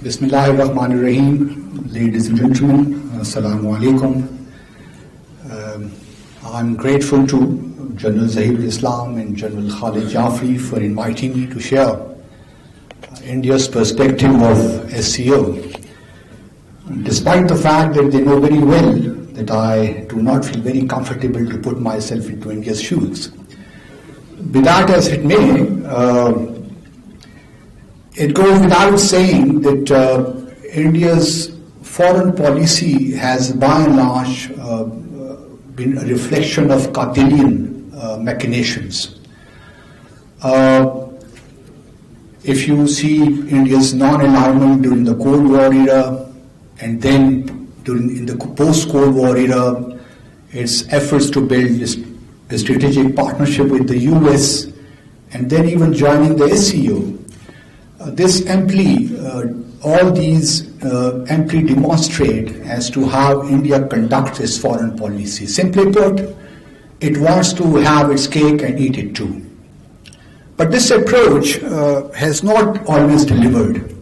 Bismillahirrahmanirrahim, ladies and gentlemen, Assalamu alaikum. I'm grateful to General Zahirul Islam and General Khalid Jafri for inviting me to share India's perspective of SCO. Despite the fact that they know very well that I do not feel very comfortable to put myself into India's shoes. Be that as it may, it goes without saying that India's foreign policy has by and large been a reflection of Cartelian machinations. If you see India's non-alignment during the Cold War era and then in the post-Cold War era, its efforts to build a strategic partnership with the US and then even joining the SCO, all these amply demonstrate as to how India conducts its foreign policy. Simply put, it wants to have its cake and eat it too. But this approach has not always delivered.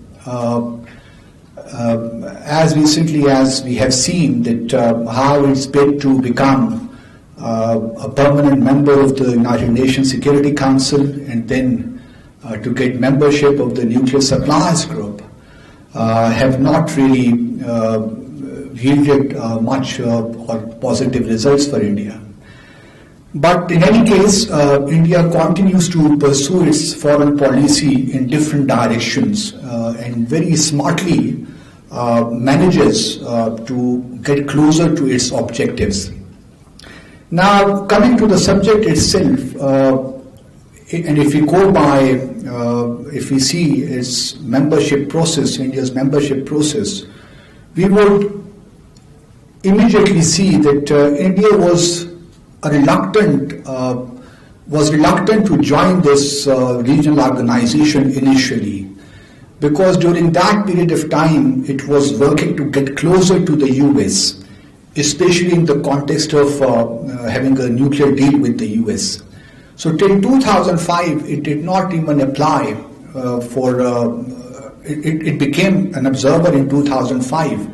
As recently as we have seen that how it's bid to become a permanent member of the United Nations Security Council and then to get membership of the Nuclear Suppliers Group have not really yielded much or positive results for India. But in any case, India continues to pursue its foreign policy in different directions and very smartly manages to get closer to its objectives. Now, coming to the subject itself, and if we go by, if we see its membership process, India's membership process, we would immediately see that India was reluctant to join this regional organization initially, because during that period of time it was working to get closer to the US, especially in the context of having a nuclear deal with the US. So till 2005, it did not even apply it became an observer in 2005.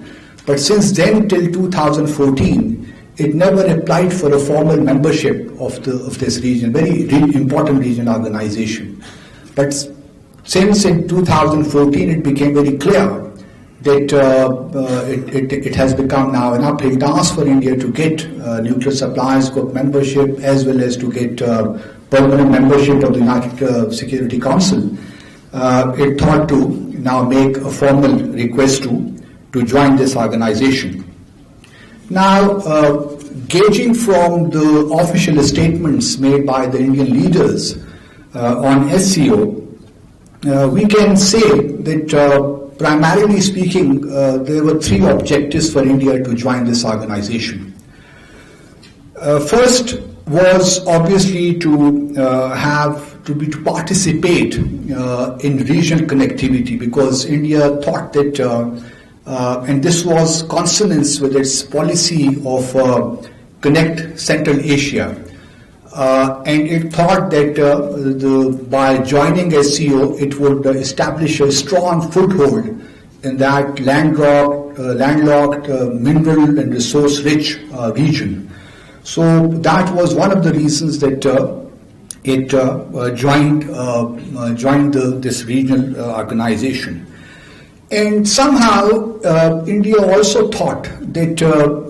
But since then till 2014, it never applied for a formal membership of this region, very important regional organization. But since in 2014, it became very clear that it has become now an uphill task for India to get Nuclear Suppliers Group membership as well as to get permanent membership of the United Security Council. It thought to now make a formal request to join this organization. Now, gauging from the official statements made by the Indian leaders on SCO, we can say that primarily speaking, there were three objectives for India to join this organization. First was obviously to to participate in regional connectivity, because India thought that, and this was consonance with its policy of connect Central Asia, and it thought that by joining SCO it would establish a strong foothold in that landlocked, mineral and resource-rich region. So that was one of the reasons that it joined this regional organization. And somehow India also thought that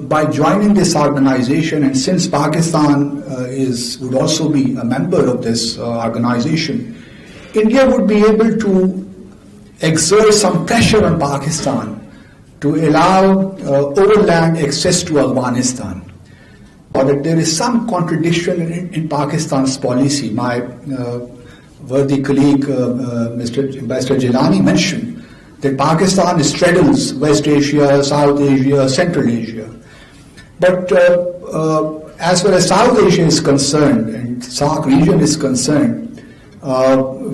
by joining this organization, and since Pakistan would also be a member of this organization, India would be able to exert some pressure on Pakistan to allow overland access to Afghanistan. But there is some contradiction in Pakistan's policy. My worthy colleague, Mr. Ambassador Jilani, mentioned that Pakistan straddles West Asia, South Asia, Central Asia. But as far as South Asia is concerned and SAARC region is concerned,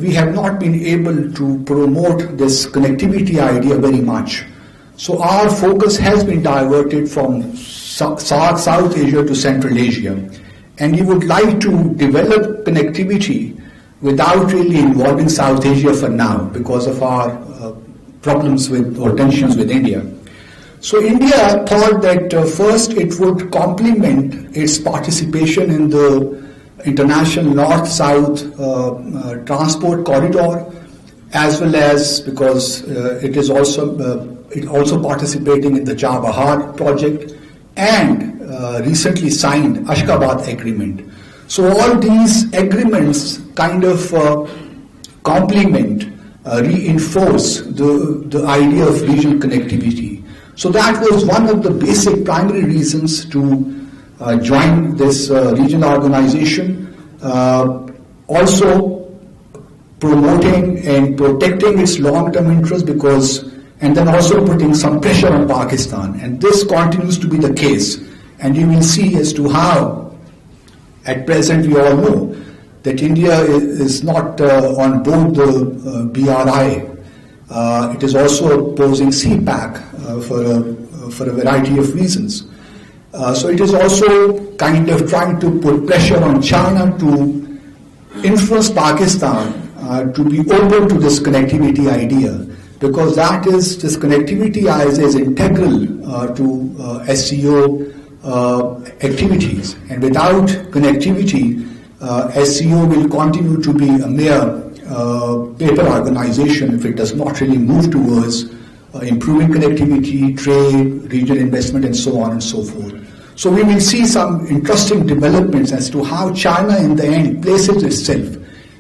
we have not been able to promote this connectivity idea very much. So our focus has been diverted from SAARC South Asia to Central Asia. And we would like to develop connectivity without really involving South Asia for now because of our problems with or tensions with India. So India thought that first it would complement its participation in the international north-south transport corridor, as well as because it is also participating in the Chabahar project and recently signed Ashgabat agreement. So all these agreements kind of complement, reinforce the idea of regional connectivity. So that was one of the basic primary reasons to join this regional organization. Also promoting and protecting its long-term interests, and then also putting some pressure on Pakistan. And this continues to be the case. And you will see as to how, at present, we all know that India is not on board the BRI. It is also opposing CPAC for a variety of reasons. So it is also kind of trying to put pressure on China to influence Pakistan to be open to this connectivity idea, because this connectivity idea is integral to SCO activities, and without connectivity, SCO will continue to be a mere paper organization if it does not really move towards improving connectivity, trade, regional investment, and so on and so forth. So we will see some interesting developments as to how China in the end places itself,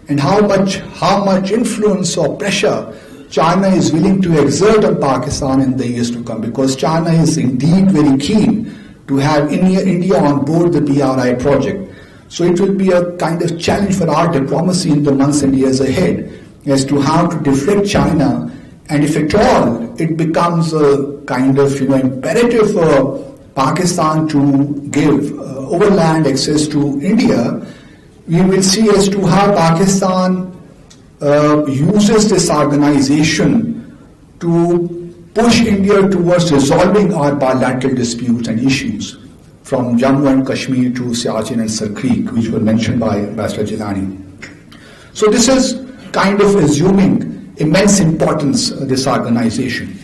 and how much influence or pressure China is willing to exert on Pakistan in the years to come, because China is indeed very keen to have India on board the BRI project. So it will be a kind of challenge for our diplomacy in the months and years ahead as to how to deflect China, and if at all it becomes a kind of imperative for Pakistan to give overland access to India, we will see as to how Pakistan uses this organization to push India towards resolving our bilateral disputes and issues, from Jammu and Kashmir to Siachen and Sar Creek, which were mentioned by Ambassador Jilani. So this is kind of assuming immense importance, this organization.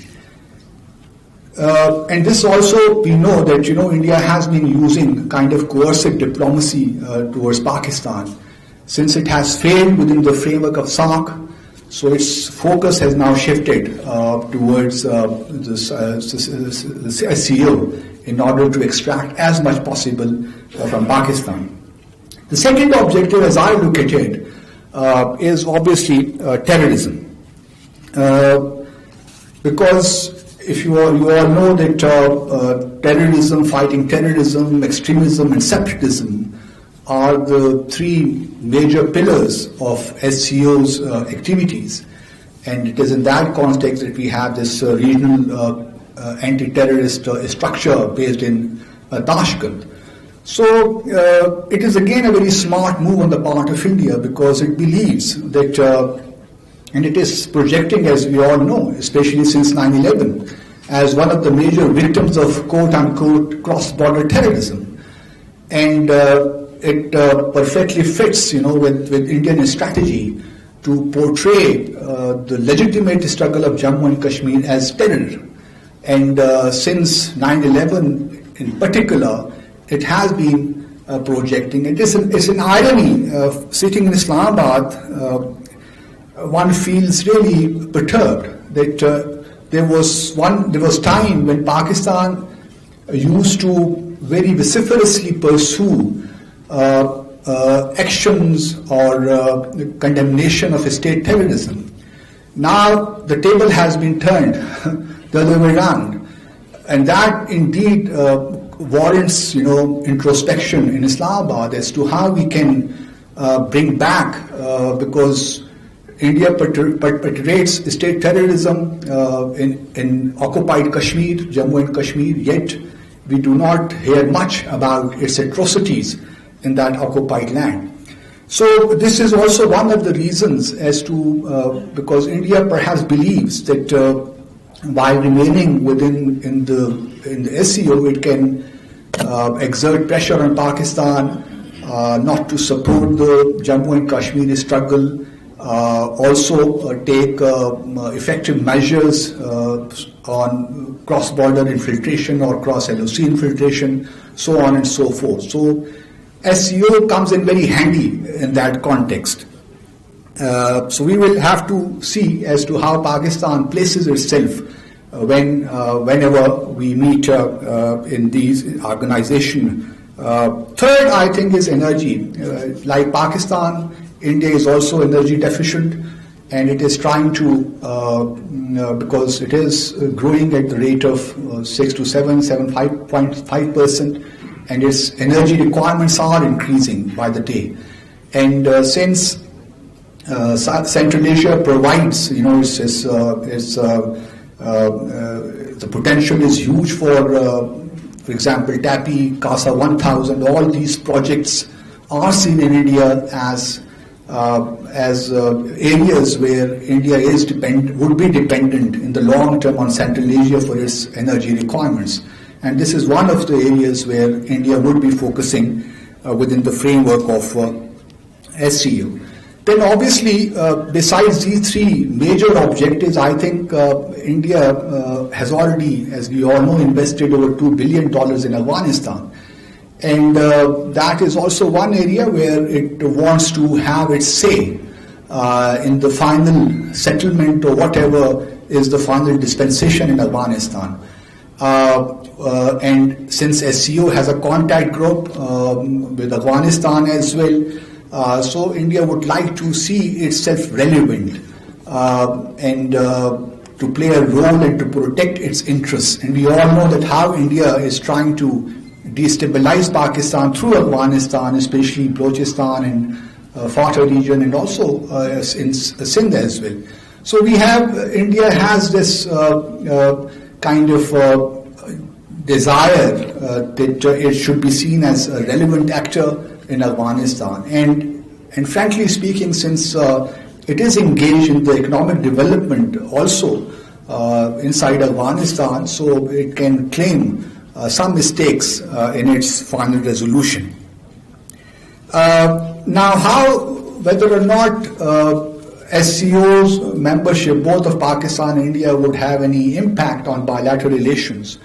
And this also, we know that India has been using kind of coercive diplomacy towards Pakistan, since it has failed within the framework of SAARC. So its focus has now shifted towards the SCO in order to extract as much possible from Pakistan. The second objective, as I look at it, is obviously terrorism, because if you all know that terrorism, fighting terrorism, extremism, and separatism are the three major pillars of SCO's activities, and it is in that context that we have this regional anti-terrorist structure based in Tashkent. So it is again a very smart move on the part of India, because it believes that, and it is projecting, as we all know, especially since 9/11, as one of the major victims of quote-unquote cross-border terrorism. And it perfectly fits, with Indian strategy to portray the legitimate struggle of Jammu and Kashmir as terror. And since 9/11 in particular, it has been projecting. It's an irony. Sitting in Islamabad, one feels really perturbed that there was time when Pakistan used to very vociferously pursue actions or condemnation of state terrorism. Now the table has been turned the other way around, and that indeed warrants introspection in Islamabad as to how we can bring back, because India perpetrates state terrorism in occupied Kashmir, Jammu and Kashmir, yet we do not hear much about its atrocities in that occupied land. So this is also one of the reasons as to, because India perhaps believes that while remaining in the SCO, it can exert pressure on Pakistan not to support the Jammu and Kashmir struggle, also take effective measures on cross-border infiltration or cross-LOC infiltration, so on and so forth. So SCO comes in very handy in that context. So we will have to see as to how Pakistan places itself whenever we meet in these organizations. Third, I think, is energy. Like Pakistan, India is also energy deficient, and it is trying to, because it is growing at the rate of 6 to 5.5%, and its energy requirements are increasing by the day. And since Central Asia provides, the potential is huge for example, TAPI, CASA 1000, all these projects are seen in India as areas where India would be dependent in the long term on Central Asia for its energy requirements. And this is one of the areas where India would be focusing within the framework of SCO. Then obviously, besides these three major objectives, I think India has already, as we all know, invested over $2 billion in Afghanistan. And that is also one area where it wants to have its say in the final settlement or whatever is the final dispensation in Afghanistan. And since SCO has a contact group with Afghanistan as well, so India would like to see itself relevant and to play a role and to protect its interests. And we all know that how India is trying to destabilize Pakistan through Afghanistan, especially Balochistan and Fatah region, and also in Sindh as well. So India has this kind of desire that it should be seen as a relevant actor in Afghanistan. And frankly speaking, since it is engaged in the economic development also inside Afghanistan, so it can claim some mistakes in its final resolution. Now, whether or not SCO's membership, both of Pakistan and India, would have any impact on bilateral relations,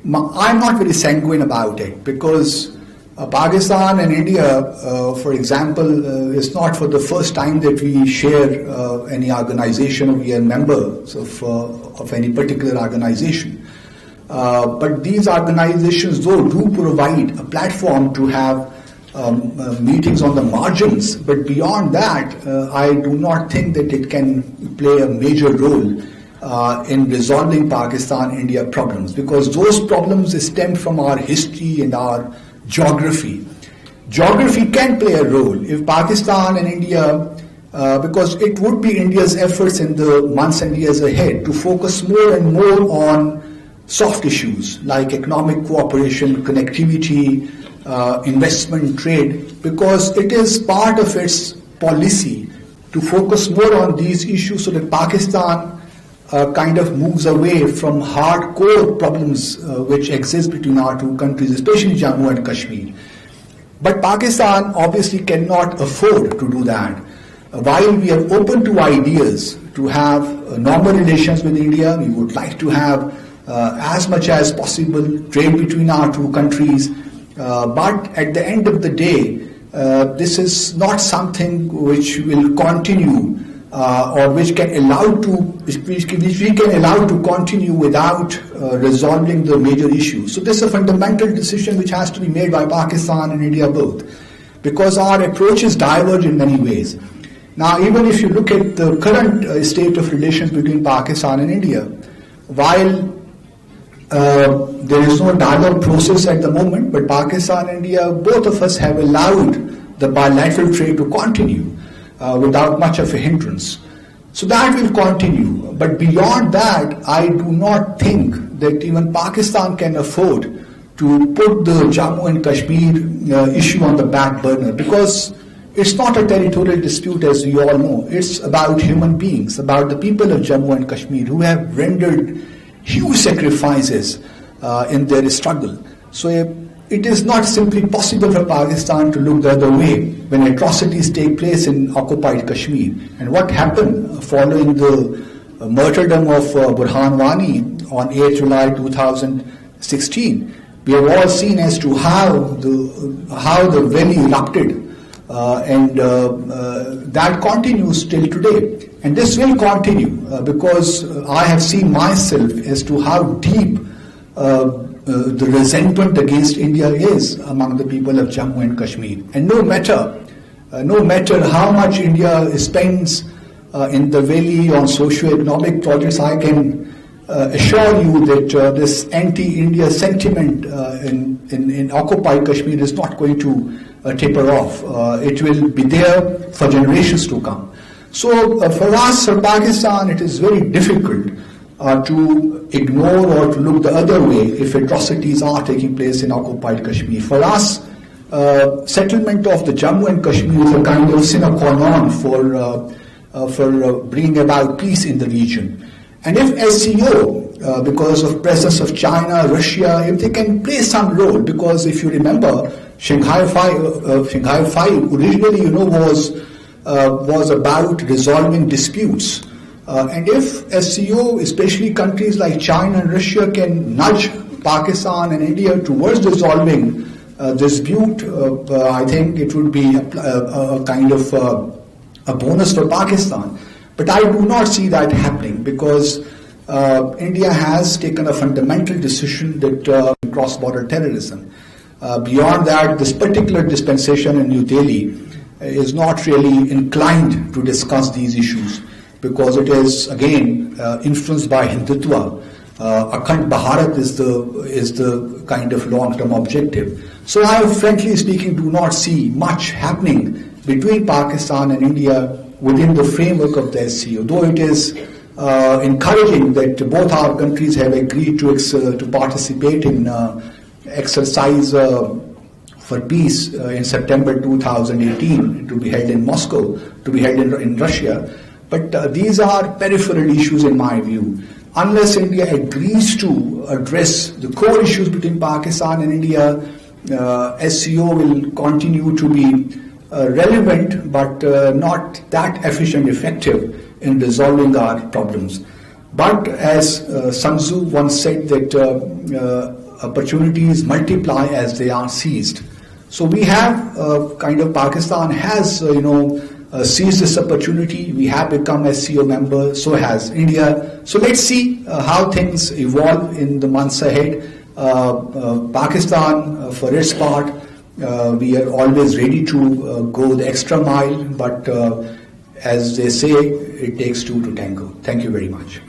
I'm not very sanguine about it, because Pakistan and India, for example, is not for the first time that we share any organization, or we are members of any particular organization. But these organizations, though, do provide a platform to have meetings on the margins, but beyond that, I do not think that it can play a major role in resolving Pakistan-India problems, because those problems stem from our history and our geography. Geography can play a role if Pakistan and India, because it would be India's efforts in the months and years ahead to focus more and more on soft issues like economic cooperation, connectivity, investment, trade, because it is part of its policy to focus more on these issues so that Pakistan kind of moves away from hardcore problems which exist between our two countries, especially Jammu and Kashmir. But Pakistan obviously cannot afford to do that. While we are open to ideas to have normal relations with India, we would like to have as much as possible trade between our two countries. But at the end of the day, this is not something which will continue or which we can allow to continue without resolving the major issues. So this is a fundamental decision which has to be made by Pakistan and India both, because our approaches diverge in many ways. Now, even if you look at the current state of relations between Pakistan and India, while there is no dialogue process at the moment, but Pakistan and India, both of us have allowed the bilateral trade to continue without much of a hindrance. So that will continue. But beyond that, I do not think that even Pakistan can afford to put the Jammu and Kashmir issue on the back burner, because it's not a territorial dispute, as we all know. It's about human beings, about the people of Jammu and Kashmir who have rendered huge sacrifices in their struggle. So it is not simply possible for Pakistan to look the other way when atrocities take place in occupied Kashmir. And what happened following the martyrdom of Burhan Wani on 8 July 2016, we have all seen as to how the valley erupted. And that continues till today. And this will continue because I have seen myself as to how deep the resentment against India is among the people of Jammu and Kashmir. And no matter how much India spends in the valley on socio-economic projects, I can assure you that this anti-India sentiment in occupied Kashmir is not going to taper off. It will be there for generations to come. So for us, for Pakistan, it is very difficult to ignore or to look the other way if atrocities are taking place in occupied Kashmir. For us, settlement of the Jammu and Kashmir is a kind of sine qua non for bringing about peace in the region. And if SCO, because of presence of China, Russia, if they can play some role, because if you remember, Shanghai 5 originally, was about resolving disputes. And if SCO, especially countries like China and Russia, can nudge Pakistan and India towards resolving dispute, I think it would be a kind of a bonus for Pakistan. But I do not see that happening, because India has taken a fundamental decision that cross-border terrorism. Beyond that, this particular dispensation in New Delhi is not really inclined to discuss these issues, because it is again influenced by Hindutva. Akhand Bharat is the kind of long-term objective. So I, frankly speaking, do not see much happening between Pakistan and India within the framework of the SCO, though it is encouraging that both our countries have agreed to participate in exercise for peace in September 2018 to be held in Moscow, to be held in Russia. But these are peripheral issues in my view. Unless India agrees to address the core issues between Pakistan and India, SCO will continue to be relevant, but not that efficient, effective in resolving our problems. But as Sun Tzu once said, that opportunities multiply as they are seized. So we have Pakistan has seized this opportunity. We have become SCO member, so has India. So let's see how things evolve in the months ahead. Pakistan, for its part, we are always ready to go the extra mile, but as they say, it takes two to tango. Thank you very much.